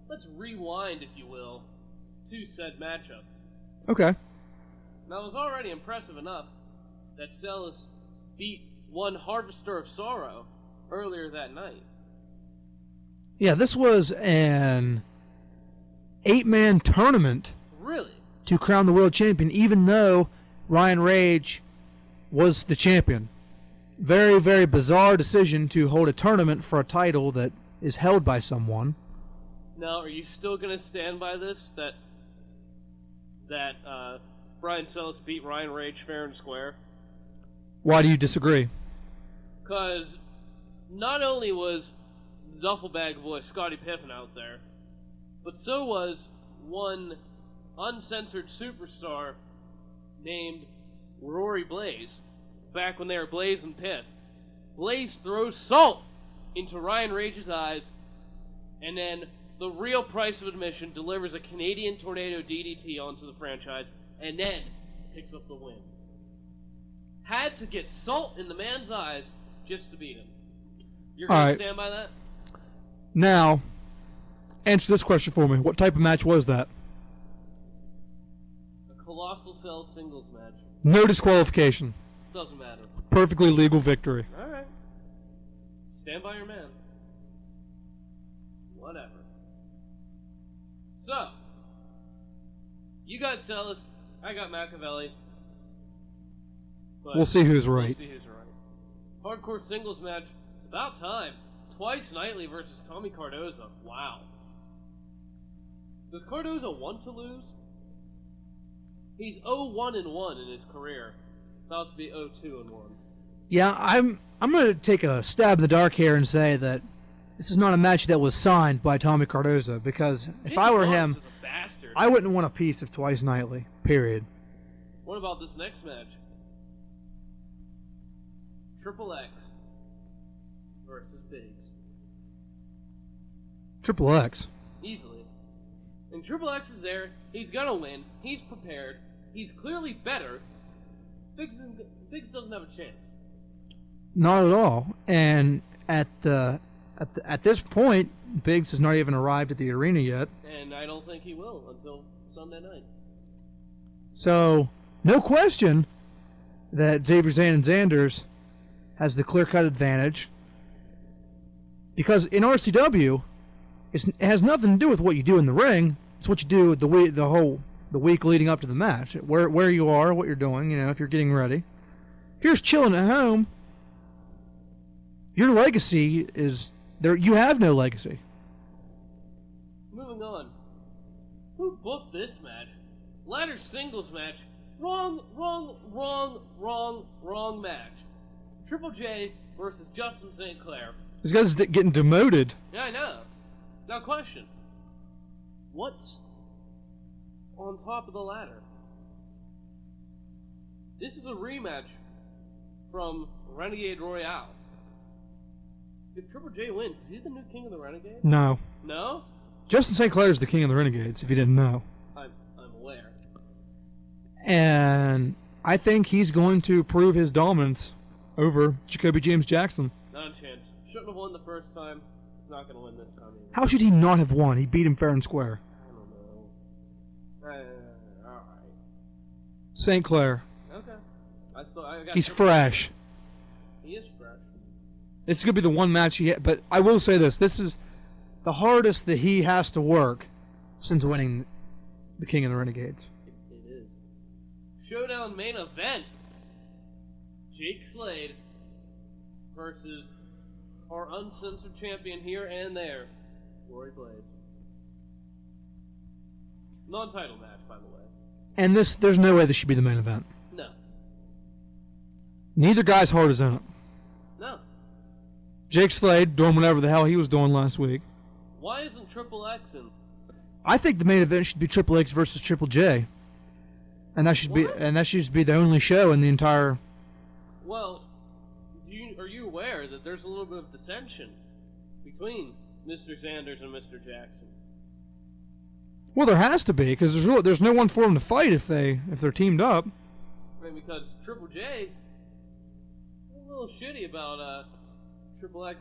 let's rewind, if you will, to said matchup. Okay. Now, it was already impressive enough that Celis beat one Harvester of Sorrow earlier that night. Yeah, this was an 8-man tournament. Really? To crown the world champion, even though Ryan Rage was the champion. Very, very bizarre decision to hold a tournament for a title that is held by someone. Now, are you still going to stand by this, that Brian Celis beat Ryan Rage fair and square? Why do you disagree? Because not only was the duffel bag boy Scottie Pippen out there, but so was one uncensored superstar named Rory Blaze, back when they were Blaze and Pitt. Blaze throws salt into Ryan Rage's eyes, and then the real price of admission delivers a Canadian Tornado DDT onto the franchise, and then picks up the win. Had to get salt in the man's eyes just to beat him. You're going to stand by that? Now, answer this question for me. What type of match was that? A Colossal Cell singles match. No disqualification. Doesn't matter. Perfectly legal victory. Alright. Stand by your man. Whatever. So, you got Celis, I got Machiavelli. We'll see who's right. We'll see who's right. Hardcore singles match. It's about time. Twice Nightly versus Tommy Cardoza. Wow. Does Cardoza want to lose? He's 0-1-1 in his career. About to be 0-2-1. Yeah, I'm going to take a stab in the dark here and say that this is not a match that was signed by Tommy Cardoza, because if I were him, I wouldn't want a piece of Twice Nightly, period. What about this next match? Triple X versus Biggs. Triple X? Easily. And Triple X is there. He's gonna win. He's prepared. He's clearly better. Biggs doesn't have a chance. Not at all. And at this point, Biggs has not even arrived at the arena yet. And I don't think he will until Sunday night. So, no question that Xavier Zanders has the clear-cut advantage, because in RCW, it has nothing to do with what you do in the ring. It's what you do the week leading up to the match, where you are, what you're doing. You know, if you're getting ready. If you're just chilling at home, your legacy is there. You have no legacy. Moving on. Who booked this match? Ladder singles match. Wrong match. Triple J versus Justin St. Clair. This guy's getting demoted. Yeah, I know. Now, question. What's on top of the ladder? This is a rematch from Renegade Royale. If Triple J wins, is he the new king of the Renegades? No. No? Justin St. Clair is the king of the Renegades, if you didn't know. I'm aware. And I think he's going to prove his dominance over Jacoby James Jackson. Not a chance. Shouldn't have won the first time. Not going to win this time either. How should he not have won? He beat him fair and square. I don't know. Alright. St. Clair. Okay. I got He's fresh. He is fresh. It's going to be the one match he had, but I will say this. This is the hardest that he has to work since winning the King of the Renegades. It is. Showdown main event. Jake Slade versus our uncensored champion here and there, Rory Blaze. Non-title match, by the way. And there's no way this should be the main event. No. Neither guy's heart is in it. No. Jake Slade doing whatever the hell he was doing last week. Why isn't Triple X in? I think the main event should be Triple X versus Triple J, and that should be the only show in the entire. Well, are you aware that there's a little bit of dissension between Mr. Sanders and Mr. Jackson? Well, there has to be, because there's no one for them to fight if they're teamed up. I mean, because Triple J is a little shitty about Triple X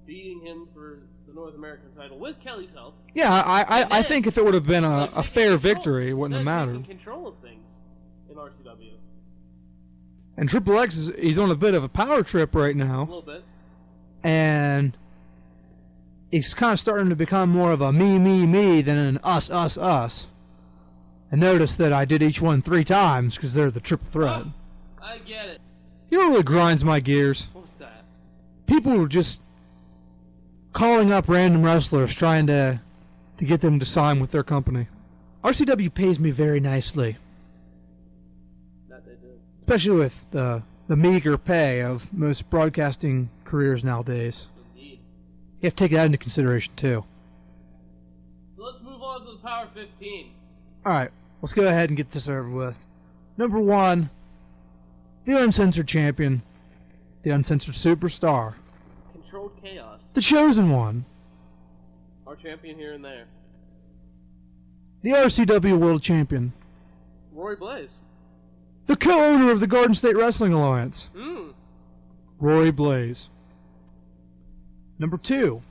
beating him for the the North American title with Kelly's help. Yeah, I think if it would have been a fair victory, it wouldn't have mattered. Taking control of things in RCW. And Triple X he's on a bit of a power trip right now. A little bit. And he's kind of starting to become more of a me than an us. And notice that I did each one 3 times because they're the triple threat. Oh, I get it. You know what really grinds my gears? What's that? People are just calling up random wrestlers trying to get them to sign with their company. RCW pays me very nicely. That they do. Especially with the meager pay of most broadcasting careers nowadays. Indeed. You have to take that into consideration too. So let's move on to the Power 15. Alright, let's go ahead and get this over with. Number 1, the Uncensored Champion, the Uncensored Superstar, Controlled Chaos. the Chosen One, Our champion here and there. the RCW World Champion, Roy Blaze. the co-owner of the Garden State Wrestling Alliance, Roy Blaze. Number 2,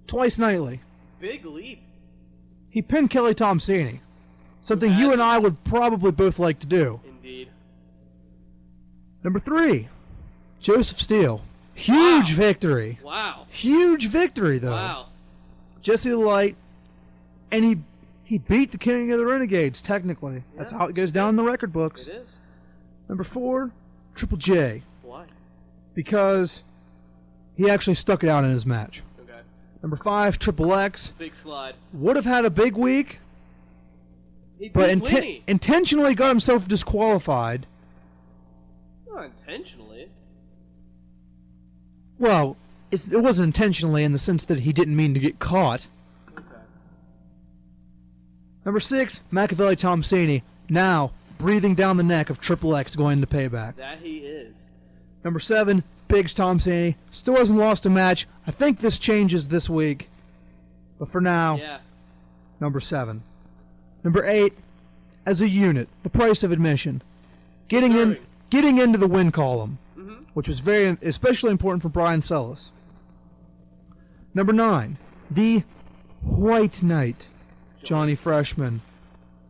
twice nightly. Big leap. He pinned Kelly Tomsini, something you and I would probably both like to do. Indeed. Number 3, Joseph Steele. Huge victory. Wow. Huge victory, though. Wow. Jesse the Light, and he beat the King of the Renegades, technically. That's how it goes down in the record books. It is. Number 4, Triple J. Why? Because he actually stuck it out in his match. Okay. Number 5, Triple X. Big slide. Would have had a big week, He but beat Winnie. intentionally got himself disqualified. Not intentionally. Well, it wasn't intentionally in the sense that he didn't mean to get caught. Okay. Number 6, Machiavelli Tomsini. Now, breathing down the neck of Triple X going to payback. That he is. Number 7, Biggs Tomsini. Still hasn't lost a match. I think this changes this week. But for now, Yeah. number 7. Number 8, as a unit, the price of admission. Getting into the win column, which was especially important for Brian Sellis. Number 9, the White Knight, Johnny Freshman.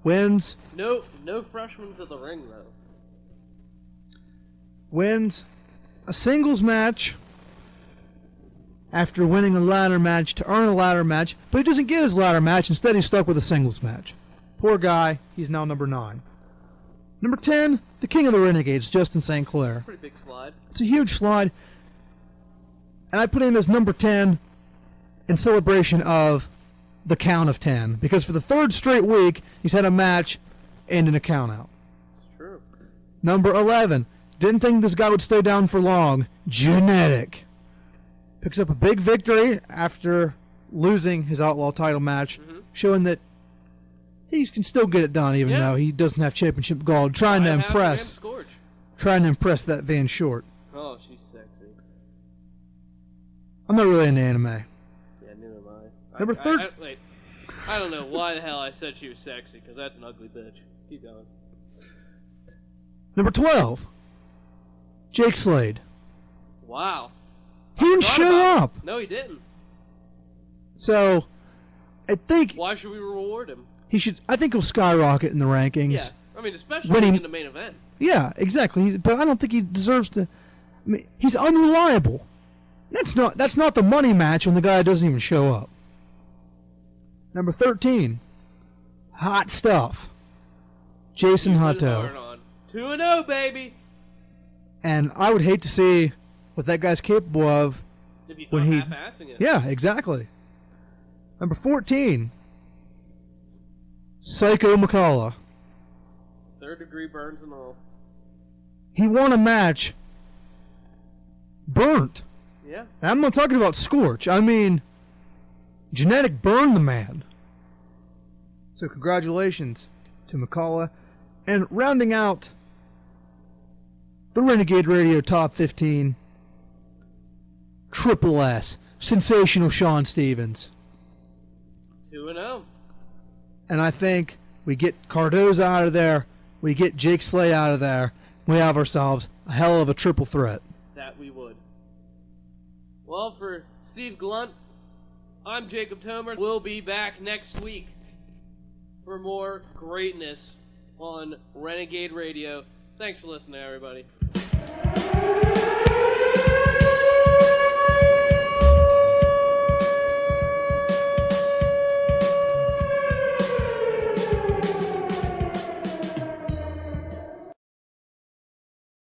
Wins No freshman to the ring though. wins a singles match after winning a ladder match to earn a ladder match, but he doesn't get his ladder match. Instead, he's stuck with a singles match. Poor guy. He's now number 9. Number 10, the King of the Renegades, Justin St. Clair. Pretty big slide. It's a huge slide, and I put him as number 10 in celebration of the count of 10, because for the 3rd straight week, he's had a match and a count out. It's true. Number 11, didn't think this guy would stay down for long, Genetic. Picks up a big victory after losing his Outlaw title match, showing that he can still get it done even though he doesn't have championship gold. Trying to impress that Van Short. Oh, she's sexy. I'm not really into anime. Yeah, neither am I. Number 13. Wait, I don't know why the hell I said she was sexy, because that's an ugly bitch. Keep going. Number 12, Jake Slade. Wow. He didn't show up. No, he didn't. So, I think Why should we reward him? he should. I think he'll skyrocket in the rankings. Yeah, I mean, especially in the main event. Yeah, exactly. But I don't think he deserves to. I mean, he's unreliable. That's not the money match when the guy doesn't even show up. Number 13, hot stuff, Jason Hutto. 2-0, baby. And I would hate to see what that guy's capable of If he's when not half-assing it. Yeah, exactly. Number 14, Psycho McCullough. 3rd-degree burns and all. He won a match burnt. Yeah. And I'm not talking about scorch. I mean, Genetic burned the man. So congratulations to McCullough. And rounding out the Renegade Radio Top 15, Triple S, sensational Sean Stevens. 2-0. And I think we get Cardoza out of there, we get Jake Slade out of there, we have ourselves a hell of a triple threat. That we would. Well, for Steve Glunt, I'm Jacob Tomer. We'll be back next week for more greatness on Renegade Radio. Thanks for listening, everybody.